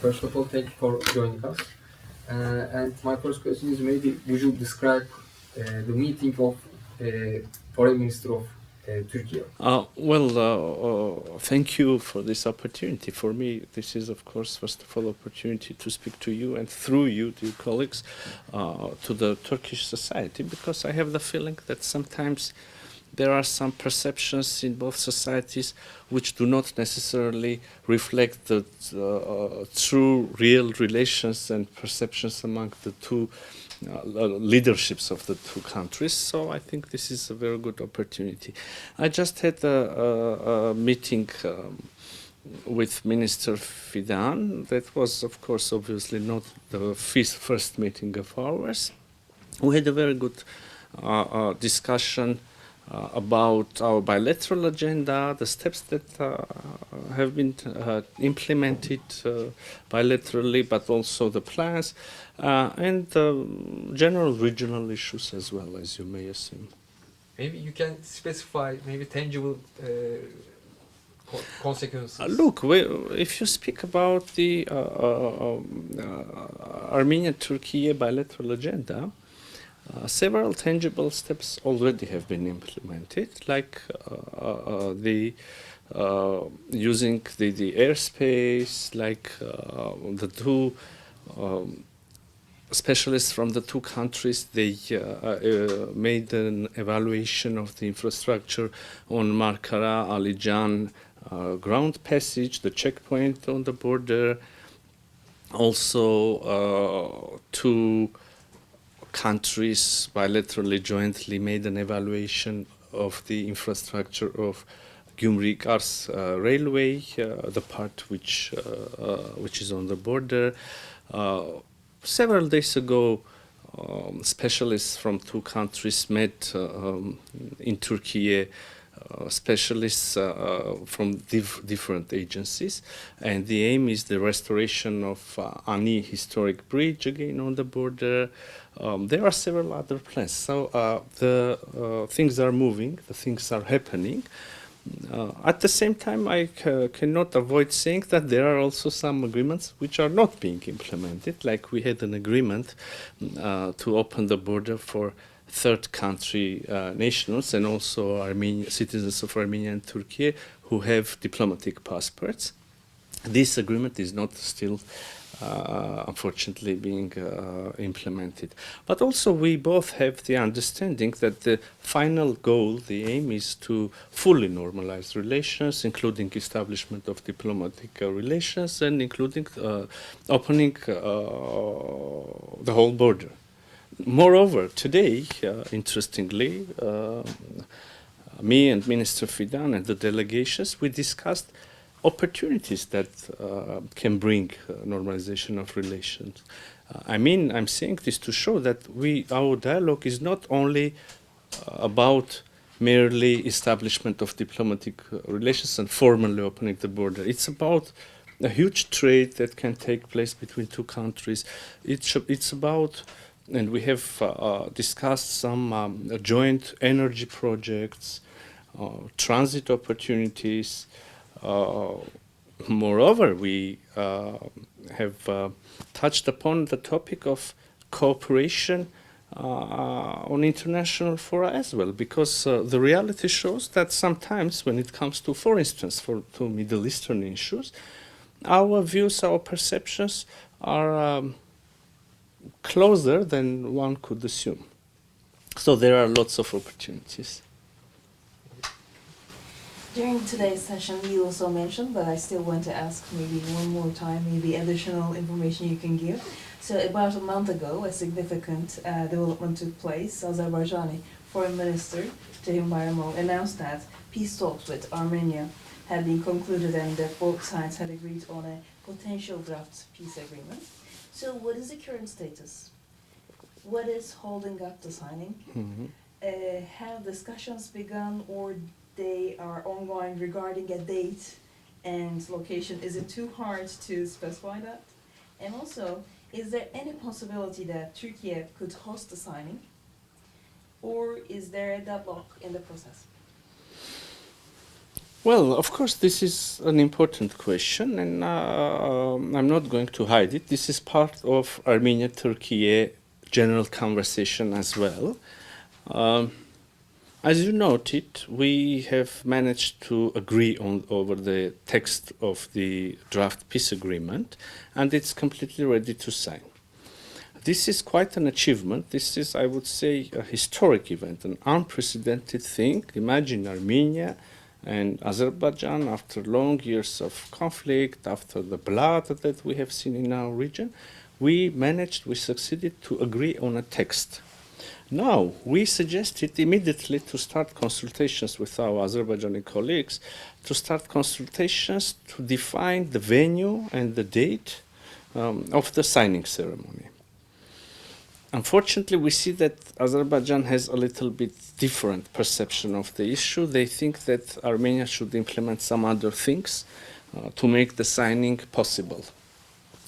First of all, thank you for joining us. And my first question is, maybe would you describe the meeting of Foreign Minister of Turkey? Thank you for this opportunity. For me, this is, of course, first of all, opportunity to speak to you and through you, to your colleagues, to the Turkish society, because I have the feeling that sometimes there are some perceptions in both societies which do not necessarily reflect the true, real relations and perceptions among the two leaderships of the two countries. So I think this is a very good opportunity. I just had a meeting with Minister Fidan. That was, of course, obviously not the first meeting of ours. We had a very good discussion about our bilateral agenda, the steps that have been implemented bilaterally, but also the plans, and general regional issues as well, as you may assume. Maybe you can specify maybe tangible consequences. Look, if you speak about the Armenia-Turkey bilateral agenda, several tangible steps already have been implemented, like the using the airspace, like the two specialists from the two countries, they made an evaluation of the infrastructure on Markara, Alican ground passage, the checkpoint on the border. Also, two countries bilaterally jointly made an evaluation of the infrastructure of Gümrük-Ars railway, the part which is on the border. Several days ago, specialists from two countries met in Turkey, specialists from different agencies, and the aim is the restoration of Ani historic bridge again on the border. There are several other plans, so the things are moving, the things are happening. At the same time, I cannot avoid saying that there are also some agreements which are not being implemented, like we had an agreement to open the border for third country nationals and also citizens of Armenia and Turkey who have diplomatic passports. This agreement is not still unfortunately being implemented. But also we both have the understanding that the final goal, the aim, is to fully normalize relations, including establishment of diplomatic relations and including opening the whole border. Moreover, today, interestingly, me and Minister Fidan and the delegations, we discussed opportunities that can bring normalization of relations. I'm saying this to show that our dialogue is not only about merely establishment of diplomatic relations and formally opening the border. It's about a huge trade that can take place between two countries. It's about, and we have discussed some joint energy projects, transit opportunities. Moreover, we have touched upon the topic of cooperation on international fora as well, because the reality shows that sometimes when it comes to, for instance, to Middle Eastern issues, our views, our perceptions are closer than one could assume. So there are lots of opportunities. During today's session, you also mentioned, but I still want to ask maybe one more time, maybe additional information you can give. So about a month ago, a significant development took place. Azerbaijani Foreign Minister Ceyhun Bayramoglu announced that peace talks with Armenia had been concluded and that both sides had agreed on a potential draft peace agreement. So what is the current status? What is holding up the signing? Mm-hmm. Have discussions begun, or they are ongoing regarding a date and location? Is it too hard to specify that? And also, is there any possibility that Turkey could host the signing? Or is there a deadlock in the process? Well, of course, this is an important question, and I'm not going to hide it. This is part of Armenia-Turkey general conversation as well. As you noted, we have managed to agree over the text of the draft peace agreement, and it's completely ready to sign. This is quite an achievement. This is, I would say, a historic event, an unprecedented thing. Imagine Armenia and Azerbaijan, after long years of conflict, after the blood that we have seen in our region, we succeeded to agree on a text. Now, we suggested immediately to start consultations with our Azerbaijani colleagues, to start consultations to define the venue and the date of the signing ceremony. Unfortunately, we see that Azerbaijan has a little bit different perception of the issue. They think that Armenia should implement some other things to make the signing possible.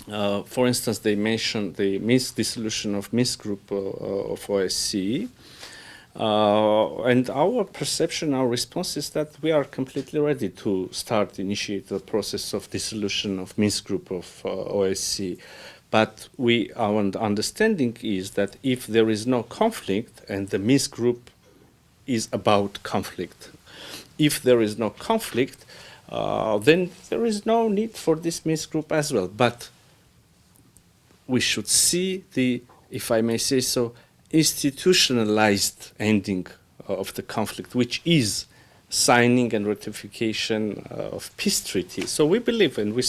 For instance, they mentioned the dissolution of Minsk group of OSCE. And our perception, our response is that we are completely ready to initiate the process of dissolution of Minsk group of OSCE. But our understanding is that if there is no conflict, and the Minsk group is about conflict, if there is no conflict, then there is no need for this Minsk group as well. But we should see the, if I may say so, institutionalized ending of the conflict, which is signing and ratification of peace treaty. So we believe, and we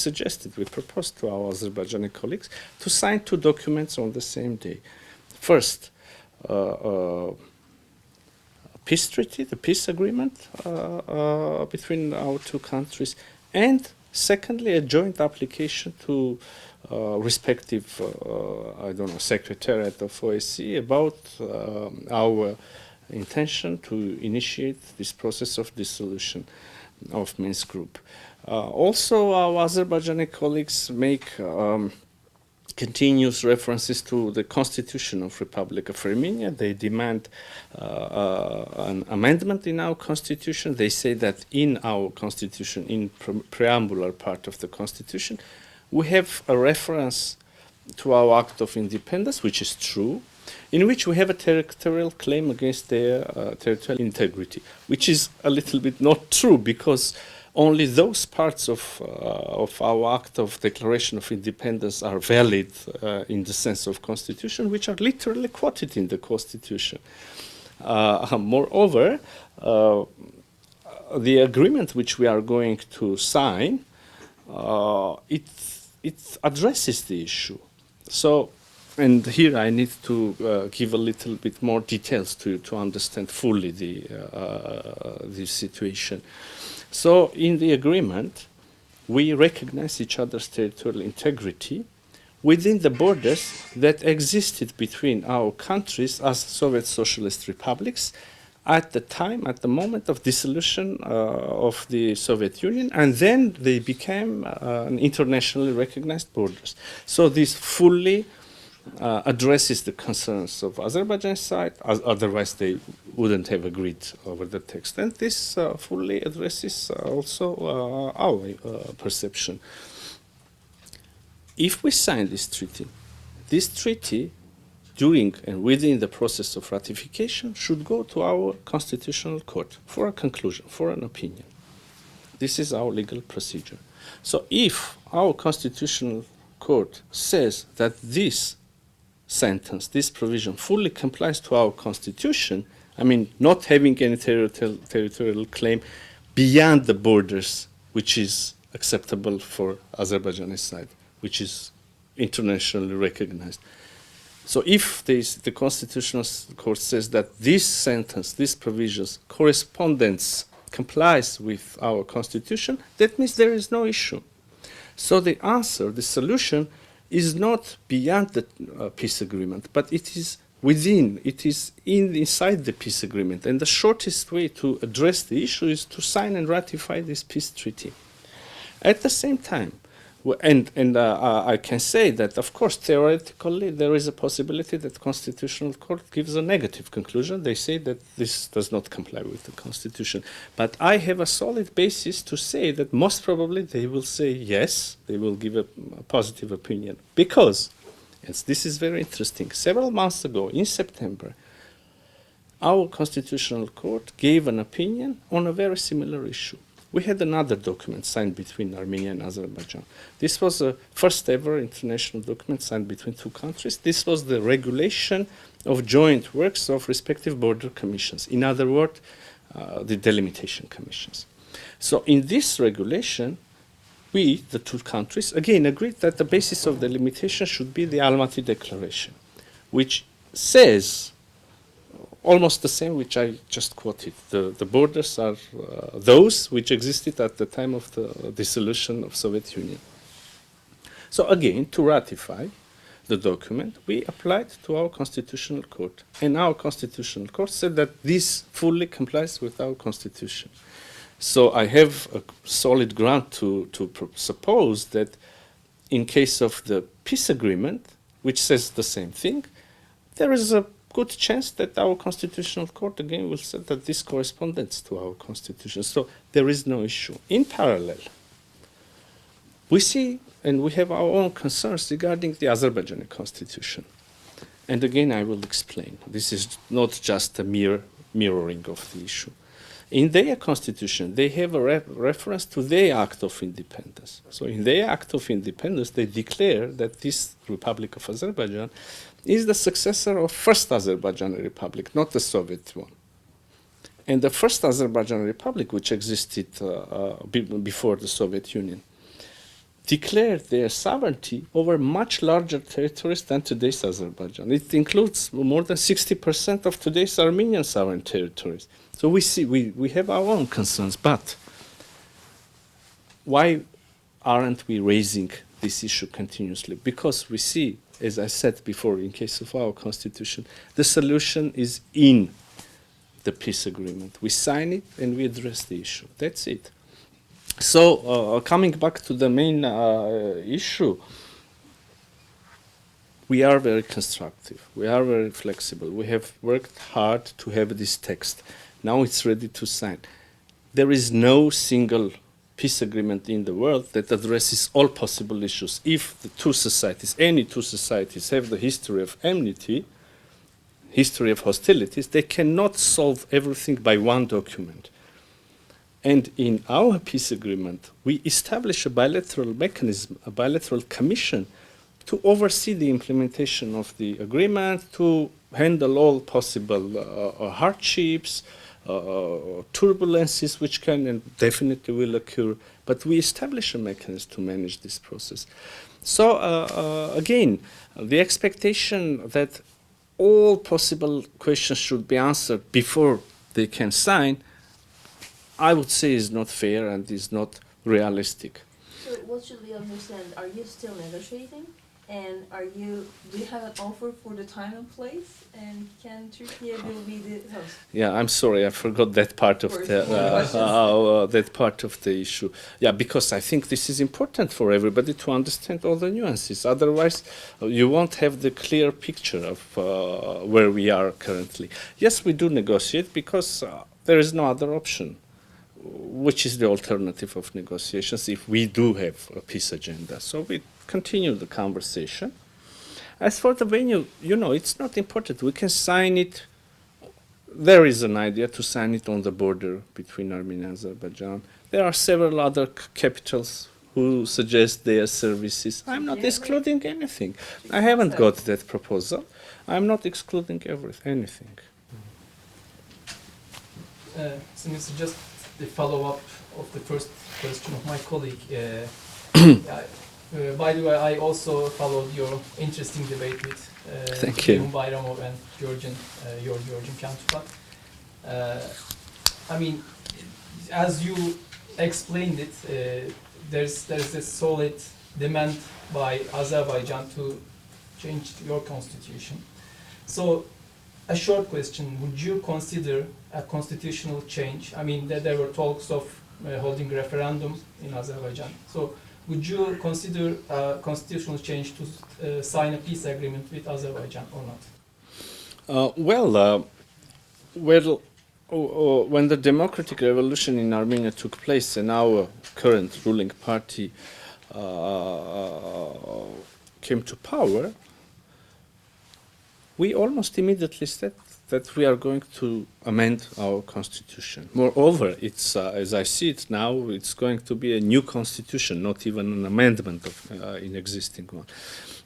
proposed to our Azerbaijani colleagues to sign two documents on the same day. First, peace treaty, the peace agreement between our two countries, and secondly, a joint application to respective, secretariat of OSCE about our intention to initiate this process of dissolution of Minsk group. Also, our Azerbaijani colleagues make continuous references to the Constitution of Republic of Armenia. They demand an amendment in our Constitution. They say that in our Constitution, in preambular part of the Constitution, we have a reference to our Act of Independence, which is true, in which we have a territorial claim against their territorial integrity, which is a little bit not true, because only those parts of our Act of Declaration of Independence are valid in the sense of Constitution, which are literally quoted in the Constitution. Moreover, the agreement which we are going to sign, it addresses the issue. So, and here I need to give a little bit more details to understand fully the situation. So, in the agreement, we recognize each other's territorial integrity within the borders that existed between our countries as Soviet Socialist republics at the moment of dissolution of the Soviet Union, and then they became internationally recognized borders. So this fully addresses the concerns of Azerbaijan's side, otherwise they wouldn't have agreed over the text. And this fully addresses also our perception. If we sign this treaty during and within the process of ratification should go to our constitutional court for a conclusion, for an opinion. This is our legal procedure. So if our constitutional court says that this sentence, this provision fully complies to our constitution, I mean, not having any territorial claim beyond the borders, which is acceptable for Azerbaijani side, which is internationally recognized. So if the Constitutional Court says that this sentence, these provisions, correspondence complies with our Constitution, that means there is no issue. So the answer, the solution, is not beyond the peace agreement, but it is within, it is inside the peace agreement. And the shortest way to address the issue is to sign and ratify this peace treaty. At the same time, I can say that, of course, theoretically, there is a possibility that Constitutional Court gives a negative conclusion. They say that this does not comply with the Constitution. But I have a solid basis to say that most probably they will say yes, they will give a positive opinion. Because, yes, this is very interesting, several months ago, in September, our Constitutional Court gave an opinion on a very similar issue. We had another document signed between Armenia and Azerbaijan. This was the first ever international document signed between two countries. This was the regulation of joint works of respective border commissions. In other words, the delimitation commissions. So in this regulation, we, the two countries, again agreed that the basis of delimitation should be the Almaty Declaration, which says almost the same which I just quoted. The borders are those which existed at the time of the dissolution of Soviet Union. So again, to ratify the document, we applied to our Constitutional Court. And our Constitutional Court said that this fully complies with our Constitution. So I have a solid ground to suppose that in case of the peace agreement, which says the same thing, there is a good chance that our Constitutional Court again will say that this corresponds to our Constitution. So there is no issue. In parallel, we see and we have our own concerns regarding the Azerbaijani Constitution. And again, I will explain. This is not just a mere mirroring of the issue. In their constitution, they have a reference to their Act of Independence. So in their Act of Independence, they declare that this Republic of Azerbaijan is the successor of First Azerbaijani Republic, not the Soviet one. And the First Azerbaijani Republic, which existed before the Soviet Union, declared their sovereignty over much larger territories than today's Azerbaijan. It includes more than 60% of today's Armenian sovereign territories. So we see, we have our own concerns, but why aren't we raising this issue continuously? Because we see, as I said before, in case of our constitution, the solution is in the peace agreement. We sign it and we address the issue. That's it. So coming back to the main issue, we are very constructive. We are very flexible. We have worked hard to have this text. Now it's ready to sign. There is no single peace agreement in the world that addresses all possible issues. If the two societies, any two societies, have the history of enmity, history of hostilities, they cannot solve everything by one document. And in our peace agreement, we establish a bilateral mechanism, a bilateral commission to oversee the implementation of the agreement, to handle all possible hardships, turbulences which can and definitely will occur, but we establish a mechanism to manage this process. So again, the expectation that all possible questions should be answered before they can sign, I would say is not fair and is not realistic. So what should we understand? Are you still negotiating? And do you have an offer for the time and place? And can Turkey will be the host? Yeah, I'm sorry, I forgot that part of that part of the issue. Yeah, because I think this is important for everybody to understand all the nuances. Otherwise, you won't have the clear picture of where we are currently. Yes, we do negotiate because there is no other option. Which is the alternative of negotiations if we do have a peace agenda? So we continue the conversation. As for the venue, you know, it's not important. We can sign it. There is an idea to sign it on the border between Armenia and Azerbaijan. There are several other capitals who suggest their services. I'm not excluding anything. I haven't got that proposal. I'm not excluding anything. So, Mr. Just the follow-up of the first question of my colleague. By the way, I also followed your interesting debate with Bayramov and your Georgian counterpart. I mean, as you explained it, there's a solid demand by Azerbaijan to change your constitution. So, a short question, would you consider a constitutional change? I mean, there were talks of holding referendums in Azerbaijan. So, would you consider a constitutional change to sign a peace agreement with Azerbaijan or not? When the democratic revolution in Armenia took place and our current ruling party came to power, we almost immediately said that we are going to amend our constitution. Moreover, it's as I see it now, it's going to be a new constitution, not even an amendment of an existing one.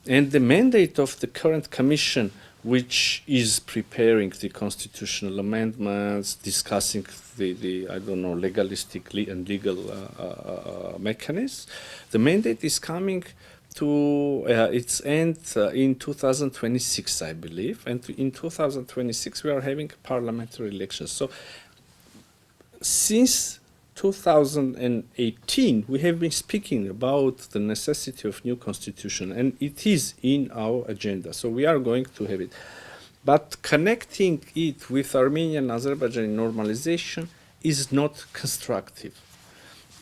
And the mandate of the current commission, which is preparing the constitutional amendments, discussing the I don't know, legalistic and legal mechanisms, the mandate is coming to its end in 2026, I believe, and in 2026 we are having parliamentary elections. So since 2018 we have been speaking about the necessity of new constitution, and it is in our agenda, so we are going to have it. But connecting it with Armenian and Azerbaijani normalization is not constructive,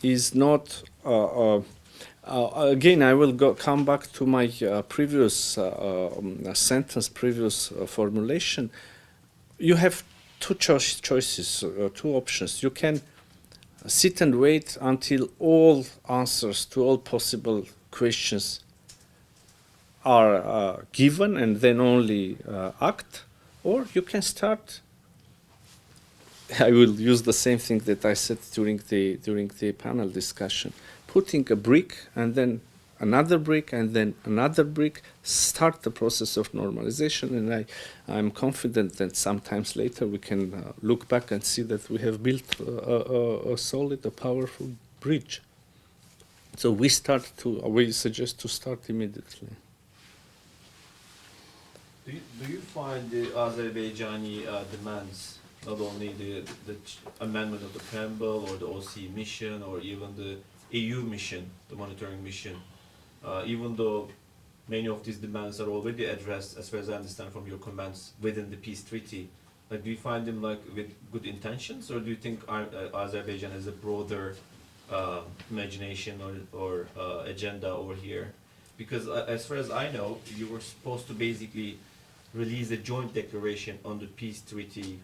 is not again, I will come back to my previous formulation. You have two choices, two options. You can sit and wait until all answers to all possible questions are given and then only act, or you can start. I will use the same thing that I said during the panel discussion. Putting a brick and then another brick and then another brick, start the process of normalization, and I'm confident that sometimes later we can look back and see that we have built a solid, a powerful bridge. So we suggest to start immediately. Do you find the Azerbaijani demands, not only the amendment of the preamble or the OSCE mission or even the EU mission, the monitoring mission, even though many of these demands are already addressed, as far as I understand from your comments, within the peace treaty, like, do you find them like with good intentions, or do you think Azerbaijan has a broader imagination or agenda over here? Because as far as I know, you were supposed to basically release a joint declaration on the peace treaty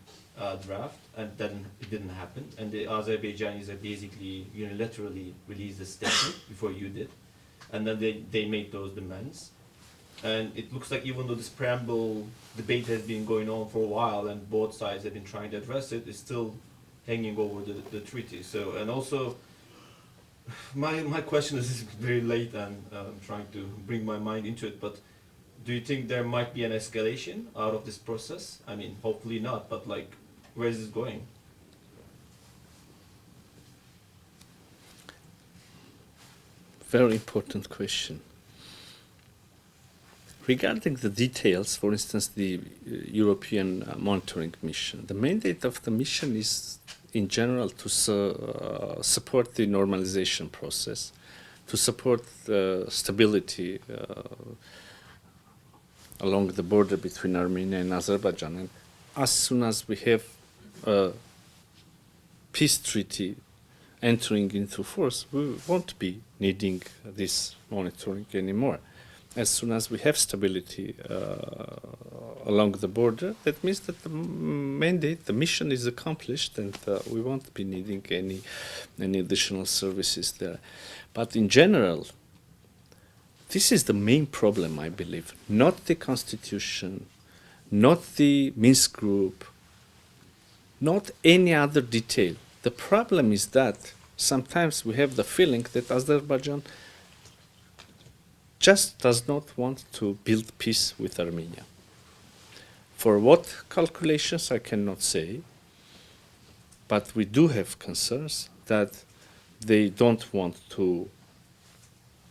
draft, and then it didn't happen, and the Azerbaijanis have basically unilaterally released a statement before you did, and then they made those demands. And it looks like even though this preamble debate has been going on for a while and both sides have been trying to address it, it's still hanging over the treaty. So, and also, my question is very late, and I'm trying to bring my mind into it, but do you think there might be an escalation out of this process? I mean, hopefully not, but like, where is this going? Very important question. Regarding the details, for instance, the European monitoring mission, the mandate of the mission is in general to support the normalization process, to support stability along the border between Armenia and Azerbaijan. And as soon as we have a peace treaty entering into force, we won't be needing this monitoring anymore. As soon as we have stability along the border, that means that the mandate, the mission is accomplished, and we won't be needing any additional services there. But in general, this is the main problem, I believe. Not the constitution, not the Minsk group, not any other detail. The problem is that sometimes we have the feeling that Azerbaijan just does not want to build peace with Armenia. For what calculations, I cannot say, but we do have concerns that they don't want to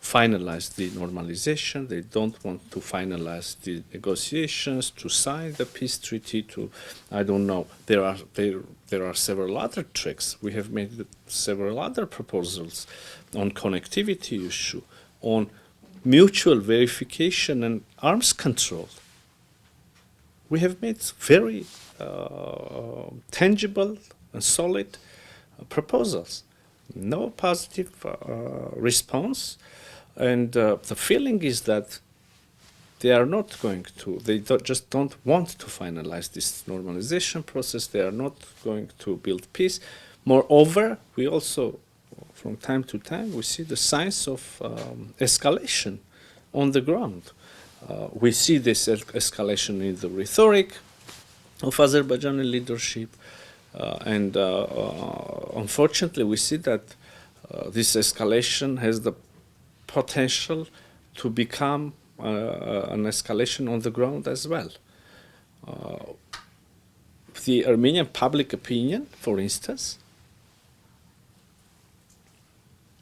finalize the normalization, they don't want to finalize the negotiations, to sign the peace treaty, to, I don't know, there are several other tricks. We have made several other proposals on connectivity issue, on mutual verification and arms control. We have made very tangible and solid proposals. no positive response, and the feeling is that they are not going to, just don't want to finalize this normalization process. They are not going to build peace. Moreover, we also, from time to time, we see the signs of escalation on the ground. We see this escalation in the rhetoric of Azerbaijani leadership, and unfortunately, we see that this escalation has the potential to become an escalation on the ground as well. The Armenian public opinion, for instance,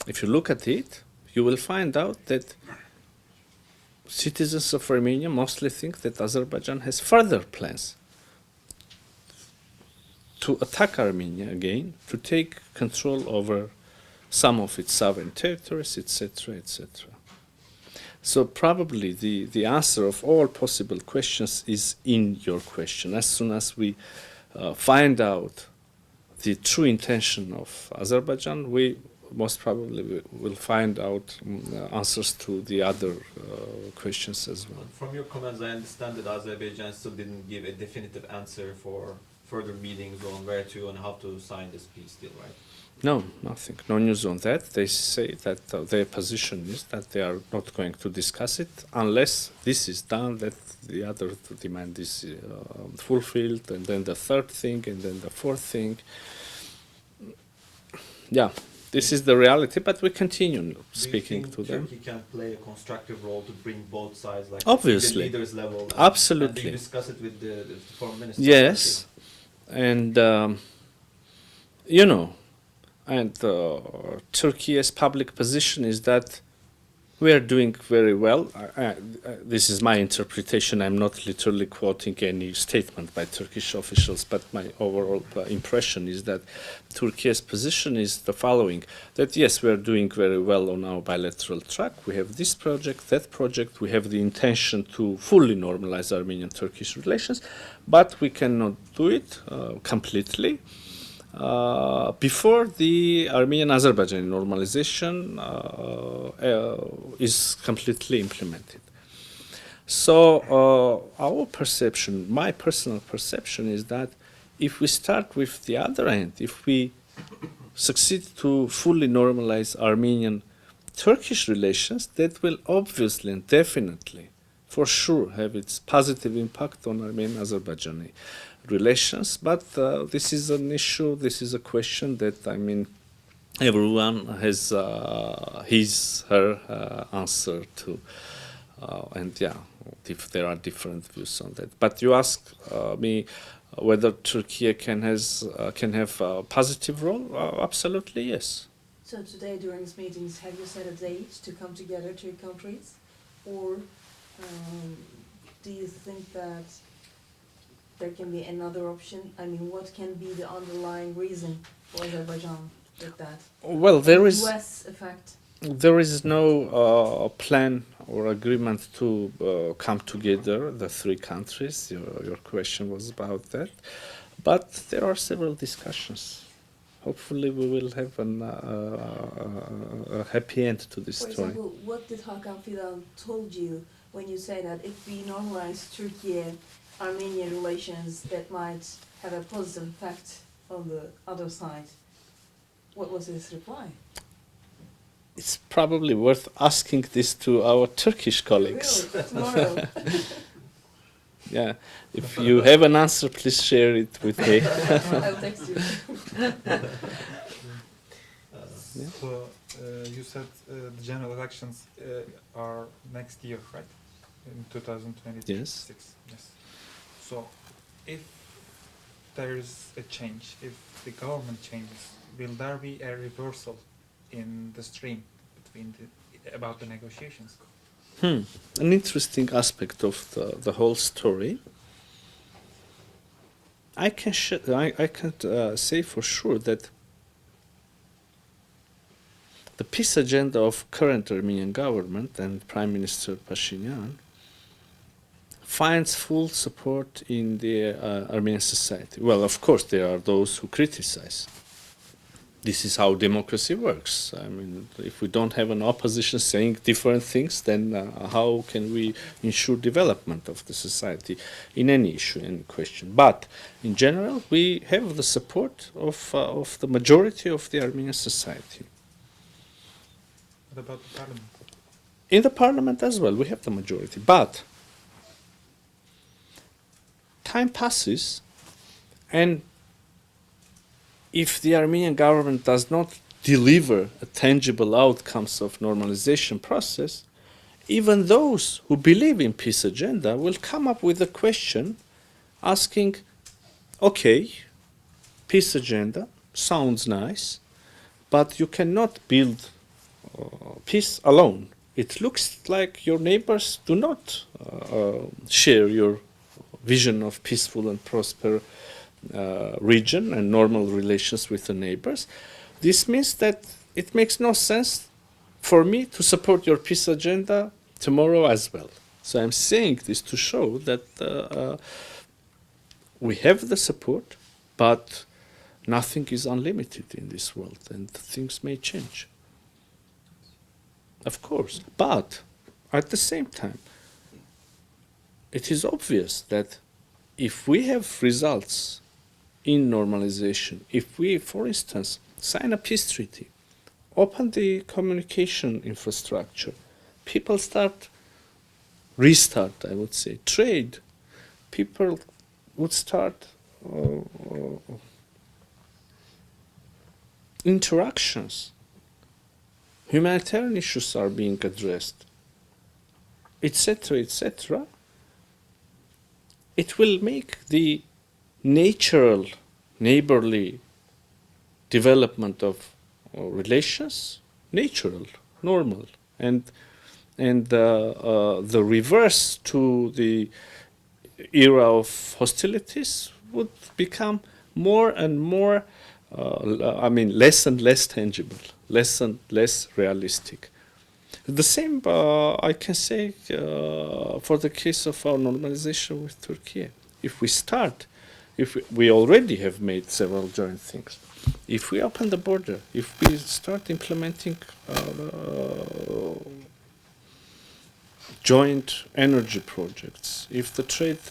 if you look at it, you will find out that citizens of Armenia mostly think that Azerbaijan has further plans to attack Armenia again, to take control over some of its sovereign territories, etc., etc. So probably the answer of all possible questions is in your question. As soon as we find out the true intention of Azerbaijan, we most probably will find out answers to the other questions as well. From your comments, I understand that Azerbaijan still didn't give a definitive answer for further meetings on where to and how to sign this peace deal, right? No, nothing. No news on that. They say that their position is that they are not going to discuss it unless this is done, that the other demand is fulfilled, and then the third thing, and then the fourth thing. Yeah, this is the reality, but we continue speaking to them. Turkey can play a constructive role to bring both sides, like Obviously. the leaders level? Absolutely. And you discuss it with the foreign minister? Yes, and you know, and Turkey's public position is that we are doing very well. This is my interpretation. I'm not literally quoting any statement by Turkish officials, but my overall impression is that Turkey's position is the following: that yes, we are doing very well on our bilateral track. We have this project, that project. We have the intention to fully normalize Armenian-Turkish relations, but we cannot do it completely before the Armenian-Azerbaijani normalization is completely implemented. So our perception, my personal perception, is that if we start with the other end, if we succeed to fully normalize Armenian-Turkish relations, that will obviously and definitely, for sure, have its positive impact on Armenian-Azerbaijani relations. But this is an issue, this is a question that, I mean, everyone has her answer to. And yeah, if there are different views on that. But you ask me whether Turkey can have a positive role? Absolutely, yes. So today during these meetings, have you set a date to come together, two countries? Or do you think that there can be another option? I mean, what can be the underlying reason for Azerbaijan with that? Well, there is US effect. There is no plan or agreement to come together, the three countries. Your question was about that. But there are several discussions. Hopefully we will have a happy end to this story. For example, what did Hakan Fidan told you when you say that if we normalize Turkey-Armenia relations, that might have a positive effect on the other side? What was his reply? It's probably worth asking this to our Turkish colleagues. Really? Tomorrow? Yeah, if you have an answer, please share it with me. I'll text you. So you said the general elections are next year, right? In 2026. Yes. So if there is a change, if the government changes, will there be a reversal in the stream about the negotiations? An interesting aspect of the whole story. I can say for sure that the peace agenda of current Armenian government and Prime Minister Pashinyan finds full support in the Armenian society. Well, of course, there are those who criticize this is how democracy works. I mean, if we don't have an opposition saying different things, then how can we ensure development of the society in any issue, any question? But in general, we have the support of the majority of the Armenian society. What about the parliament? In the parliament as well, we have the majority. But time passes, and if the Armenian government does not deliver a tangible outcomes of normalization process, even those who believe in peace agenda will come up with a question asking, okay, peace agenda sounds nice, but you cannot build peace alone. It looks like your neighbors do not share your vision of peaceful and prosperous region and normal relations with the neighbors. This means that it makes no sense for me to support your peace agenda tomorrow as well. So I'm saying this to show that we have the support, but nothing is unlimited in this world, and things may change. Of course, but at the same time, it is obvious that if we have results in normalization, if we, for instance, sign a peace treaty, open the communication infrastructure, people restart, I would say, trade, people would start interactions, humanitarian issues are being addressed, etc., etc., it will make the natural, neighborly development of relations natural, normal, and the reverse to the era of hostilities would become more and more, less and less tangible, less and less realistic. The same I can say for the case of our normalization with Turkey. If we start, if we already have made several joint things, if we open the border, if we start implementing joint energy projects, if the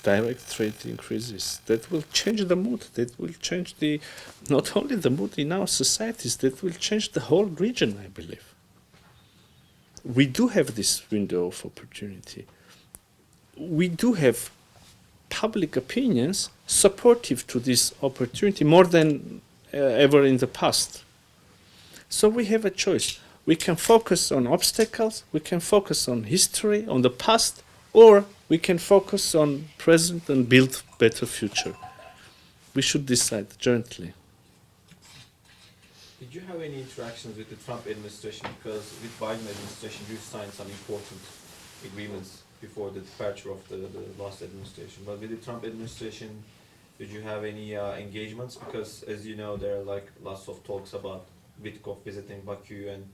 direct trade increases, that will change the mood, that will change not only the mood in our societies, that will change the whole region, I believe. We do have this window of opportunity. We do have public opinions supportive to this opportunity more than ever in the past. So we have a choice. We can focus on obstacles, we can focus on history, on the past, or we can focus on present and build better future. We should decide jointly. Did you have any interactions with the Trump administration? Because with Biden administration, you signed some important agreements before the departure of the last administration. But with the Trump administration, did you have any engagements? Because as you know, there are like lots of talks about Witkoff visiting Baku and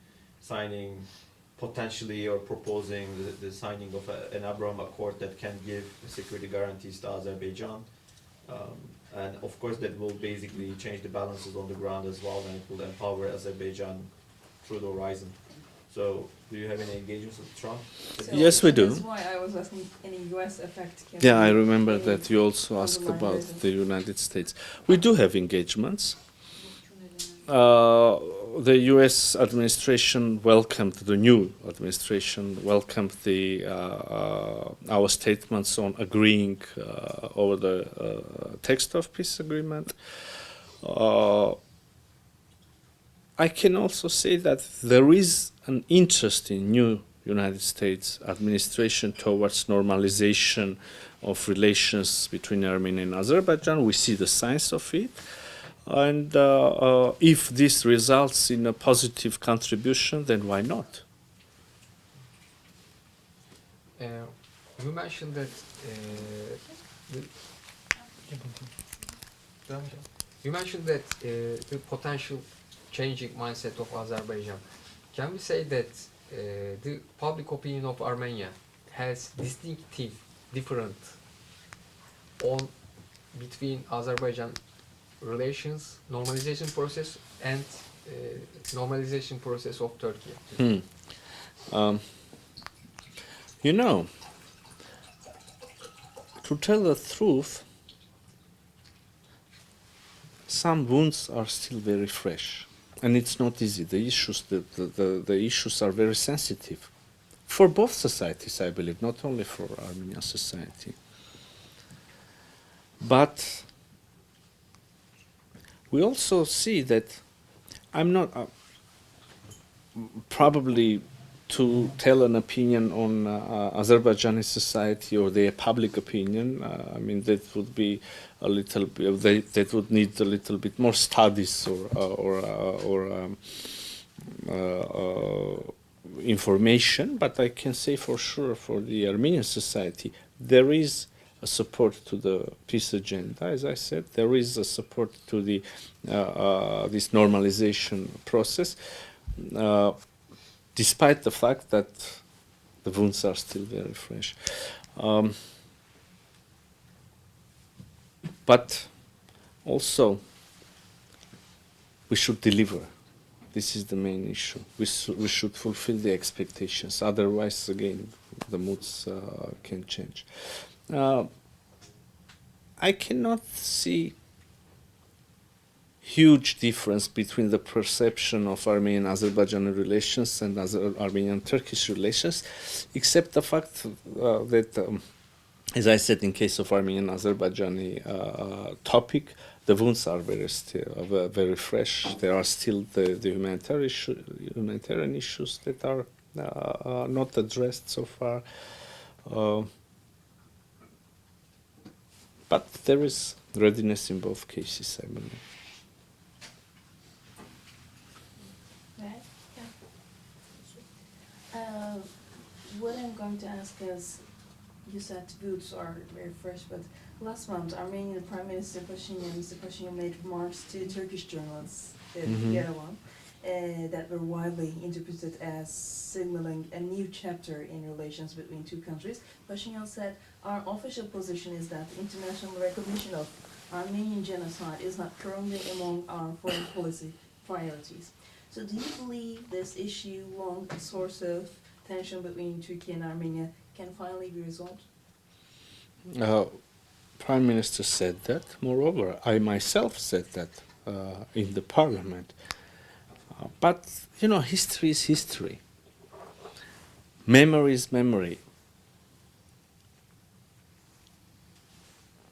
signing potentially or proposing the signing of an Abraham Accord that can give security guarantees to Azerbaijan. And of course that will basically change the balances on the ground as well, and it will empower Azerbaijan through the horizon. So do you have any engagements with Trump? So Yes, we do. That's why I was asking any US effect. Yeah, I remember that you also asked about the United States. We do have engagements. The U.S. administration welcomed, the new administration welcomed our statements on agreeing over the text of peace agreement. I can also say that there is an interest in new United States administration towards normalization of relations between Armenia and Azerbaijan. We see the signs of it. And if this results in a positive contribution, then why not? You mentioned that the potential changing mindset of Azerbaijan. Can we say that the public opinion of Armenia has distinctive different between Azerbaijan relations, normalization process, and normalization process of Turkey? You know, to tell the truth, some wounds are still very fresh, and it's not easy. The issues are very sensitive for both societies, I believe, not only for Armenian society. But we also see that I'm not probably to tell an opinion on Azerbaijani society or their public opinion. I mean, that would be a little bit. That would need a little bit more studies or information. But I can say for sure, for the Armenian society, there is a support to the peace agenda. As I said, there is a support to the this normalization process. Despite the fact that the wounds are still very fresh. But also, we should deliver. This is the main issue. We should fulfill the expectations. Otherwise, again, the moods can change. I cannot see huge difference between the perception of Armenian-Azerbaijani relations and Armenian-Turkish relations, except the fact that, as I said, in case of Armenian-Azerbaijani topic, the wounds are very fresh. There are still the humanitarian issues that are not addressed so far. But there is readiness in both cases, I believe. What I'm going to ask is, you said wounds are very fresh, but last month Armenian Prime Minister Pashinyan made remarks to Turkish journalists in Yerevan that were widely interpreted as signaling a new chapter in relations between two countries. Pashinyan said, "Our official position is that international recognition of Armenian genocide is not currently among our foreign policy priorities." So do you believe this issue, long a source of tension between Turkey and Armenia, can finally be resolved? Prime Minister said that. Moreover, I myself said that in the parliament. But, you know, history is history. Memory is memory.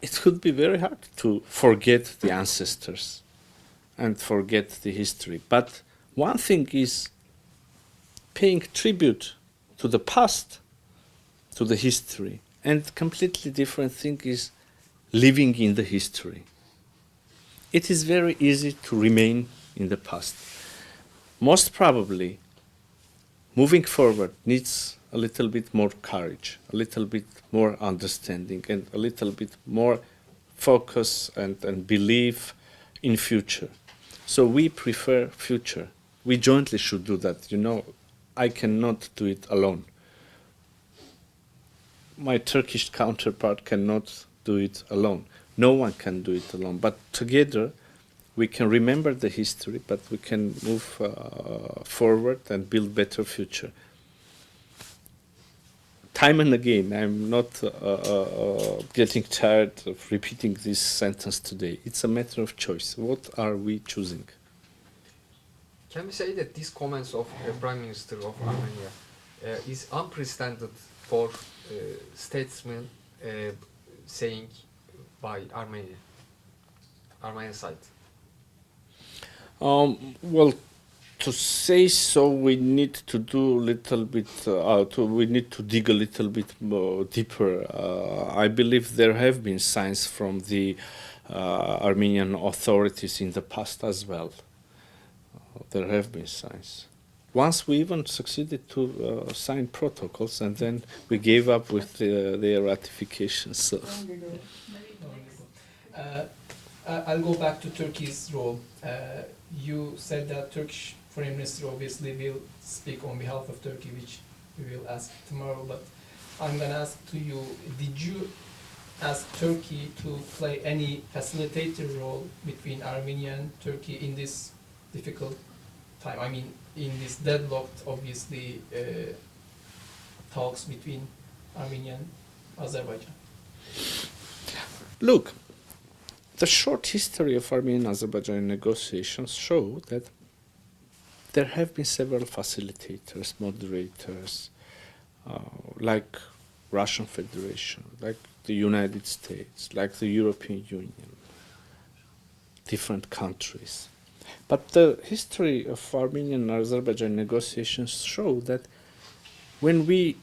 It could be very hard to forget the ancestors and forget the history. But one thing is paying tribute to the past, to the history, and completely different thing is living in the history. It is very easy to remain in the past. Most probably, moving forward needs a little bit more courage, a little bit more understanding, and a little bit more focus and belief in future. So we prefer future. We jointly should do that. You know, I cannot do it alone. My Turkish counterpart cannot do it alone. No one can do it alone. But together, we can remember the history, but we can move forward and build better future. Time and again, I'm not getting tired of repeating this sentence today. It's a matter of choice. What are we choosing? Can we say that these comments of the Prime Minister of Armenia is unprecedented for statesmen saying by Armenian side? Well, to say so, we need to do a little bit. We need to dig a little bit more deeper. I believe there have been signs from the Armenian authorities in the past as well. There have been signs. Once we even succeeded to sign protocols, and then we gave up with their ratification. So. I'll go back to Turkey's role. You said that Turkish Foreign Minister obviously will speak on behalf of Turkey, which we will ask tomorrow. But I'm going to ask to you, did you ask Turkey to play any facilitator role between Armenia and Turkey in this difficult time? I mean, in this deadlocked, obviously, talks between Armenia and Azerbaijan. Look, the short history of Armenian-Azerbaijani negotiations show that there have been several facilitators, moderators, like Russian Federation, like the United States, like the European Union, different countries. But the history of Armenian and Azerbaijani negotiations show that when we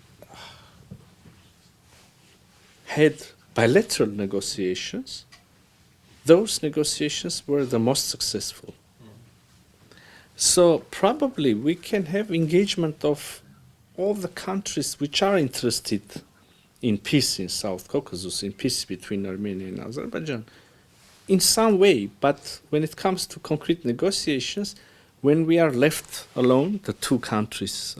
had bilateral negotiations, those negotiations were the most successful. So probably we can have engagement of all the countries which are interested in peace in South Caucasus, in peace between Armenia and Azerbaijan, in some way. But when it comes to concrete negotiations, when we are left alone, the two countries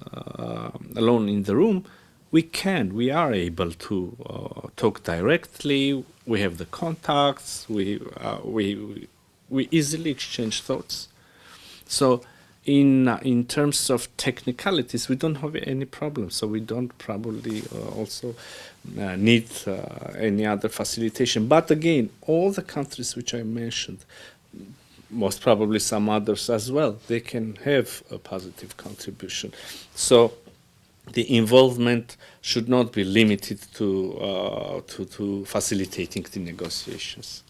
alone in the room, we are able to talk directly. We have the contacts. We easily exchange thoughts. So, in terms of technicalities, we don't have any problem. So we don't probably also need any other facilitation. But again, all the countries which I mentioned, most probably some others as well, they can have a positive contribution. So the involvement should not be limited to facilitating the negotiations.